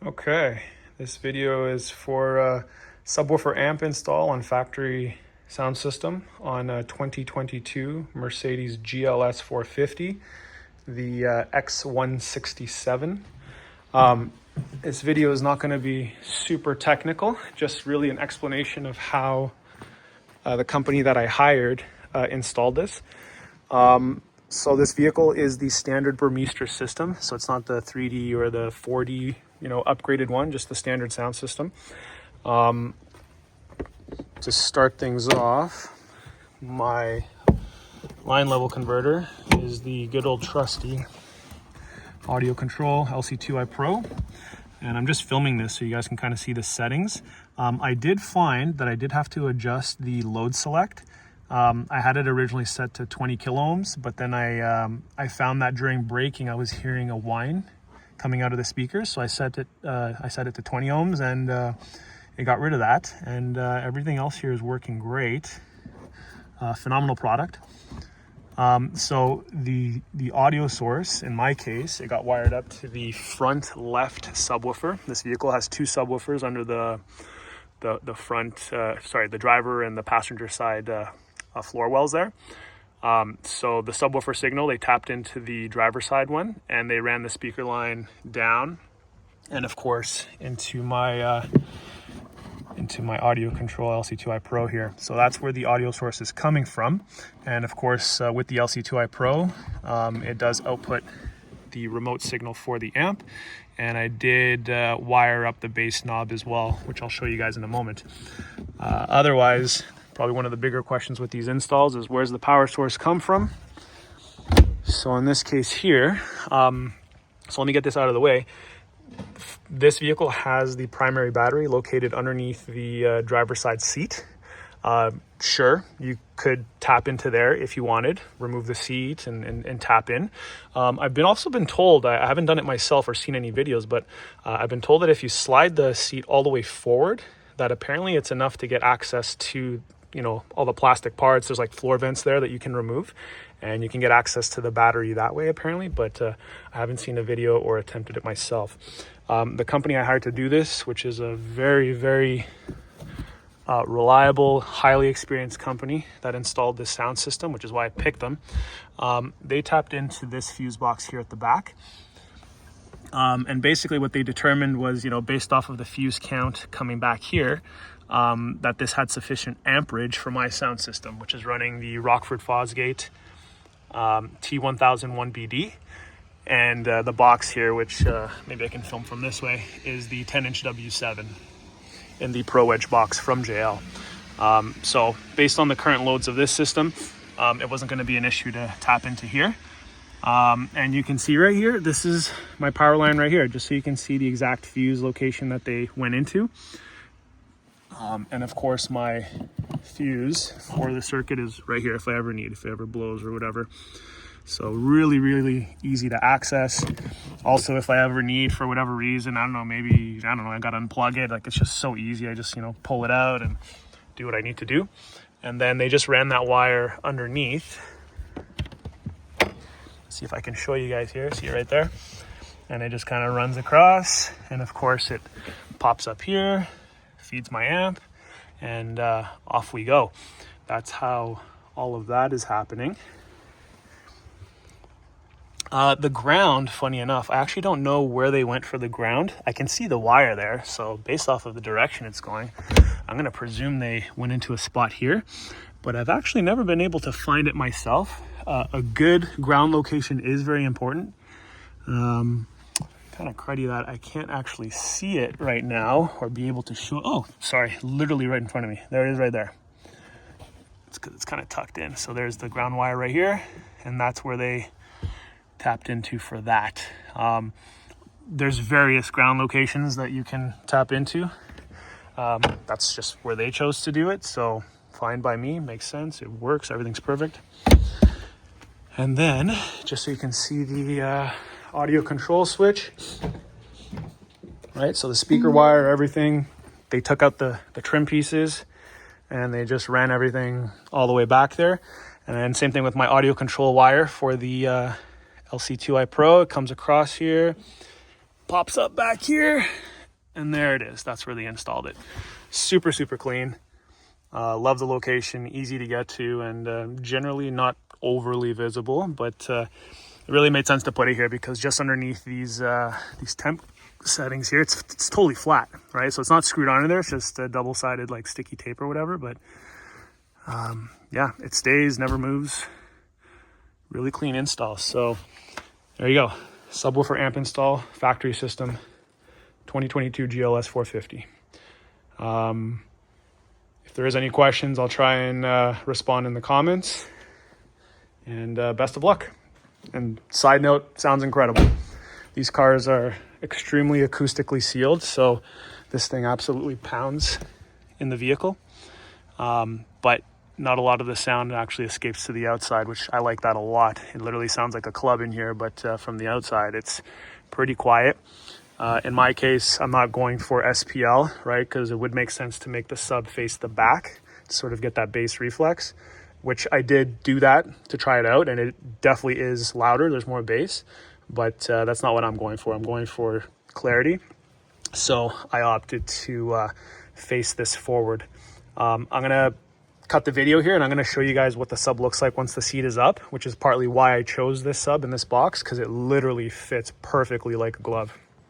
Okay, this video is for subwoofer amp install on factory sound system on a 2022 Mercedes GLS450, the X167. This video is not going to be super technical, just really an explanation of how the company that I hired installed this. So this vehicle is the standard Burmester system, so it's not the 3D or the 4D, upgraded one, just the standard sound system. To start things off, my line level converter is the good old trusty audio control LC2i Pro, and I'm just filming this so you guys can kind of see the settings. I did find that I did have to adjust the load select. I had it originally set to 20 kilo ohms, but then I found that during braking I was hearing a whine coming out of the speakers, so I set it to 20 ohms, and it got rid of that, and everything else here is working great. Phenomenal product. So the audio source, in my case, it got wired up to the front left subwoofer. This vehicle has two subwoofers under the front, the driver and the passenger side floor wells there. So the subwoofer signal, they tapped into the driver side one, and they ran the speaker line down, and of course into my audio control LC2i Pro here. So that's where the audio source is coming from. And of course, with the LC2i Pro, it does output the remote signal for the amp. And I did wire up the bass knob as well, which I'll show you guys in a moment. Otherwise, probably one of the bigger questions with these installs is where's the power source come from? So in this case here, so let me get this out of the way. This vehicle has the primary battery located underneath the driver's side seat. Sure, you could tap into there if you wanted, remove the seat and tap in. I've also been told, I haven't done it myself or seen any videos, but I've been told that if you slide the seat all the way forward, that apparently it's enough to get access to all the plastic parts. There's like floor vents there that you can remove, and you can get access to the battery that way apparently, but I haven't seen a video or attempted it myself. The company I hired to do this, which is a very, very reliable, highly experienced company that installed this sound system, which is why I picked them. They tapped into this fuse box here at the back. And basically what they determined was, based off of the fuse count coming back here, that this had sufficient amperage for my sound system, which is running the Rockford Fosgate T1001BD. And the box here, which maybe I can film from this way, is the 10-inch W7 in the Pro Edge box from JL. So based on the current loads of this system, it wasn't going to be an issue to tap into here. And you can see right here, this is my power line right here, just so you can see the exact fuse location that they went into. And of course my fuse for the circuit is right here if it ever blows or whatever. So really, really easy to access. Also, if I ever need, for whatever reason, I got to unplug it. Like, it's just so easy. I just, pull it out and do what I need to do. And then they just ran that wire underneath. See if I can show you guys here. See it right there? And it just kind of runs across. And of course it pops up here, feeds my amp, and off we go. That's how all of that is happening. The ground, funny enough, I actually don't know where they went for the ground. I can see the wire there, so based off of the direction it's going, I'm going to presume they went into a spot here, but I've actually never been able to find it myself. A good ground location is very important. Kind of cruddy that I can't actually see it right now or be able to show. Oh, sorry, literally right in front of me. There it is right there. It's because it's kind of tucked in. So there's the ground wire right here, and that's where they tapped into for that. There's various ground locations that you can tap into. That's just where they chose to do it, so fine by me, makes sense, it works, everything's perfect. And then just so you can see the audio control switch, right? So the speaker wire, everything, they took out the trim pieces and they just ran everything all the way back there. And then same thing with my audio control wire for the LC2i Pro. It comes across here, pops up back here, And there it is. That's where they installed it. Super, super clean. Love the location, easy to get to, and generally not overly visible, but it really made sense to put it here because just underneath these temp settings here, it's totally flat, right? So it's not screwed onto there. It's just a double-sided like sticky tape or whatever, but yeah, it stays, never moves. Really clean install. So there you go. Subwoofer amp install, factory system, 2022 GLS450. If there is any questions, I'll try and respond in the comments. And best of luck. And side note, sounds incredible. These cars are extremely acoustically sealed, so this thing absolutely pounds in the vehicle. But not a lot of the sound actually escapes to the outside, which I like that a lot. It literally sounds like a club in here, but from the outside, it's pretty quiet. In my case, I'm not going for SPL, right? Because it would make sense to make the sub face the back to sort of get that bass reflex, which I did do that to try it out, and it definitely is louder. There's more bass, but that's not what I'm going for. I'm going for clarity. So I opted to face this forward. I'm going to cut the video here, and I'm going to show you guys what the sub looks like once the seat is up, which is partly why I chose this sub in this box, because it literally fits perfectly like a glove.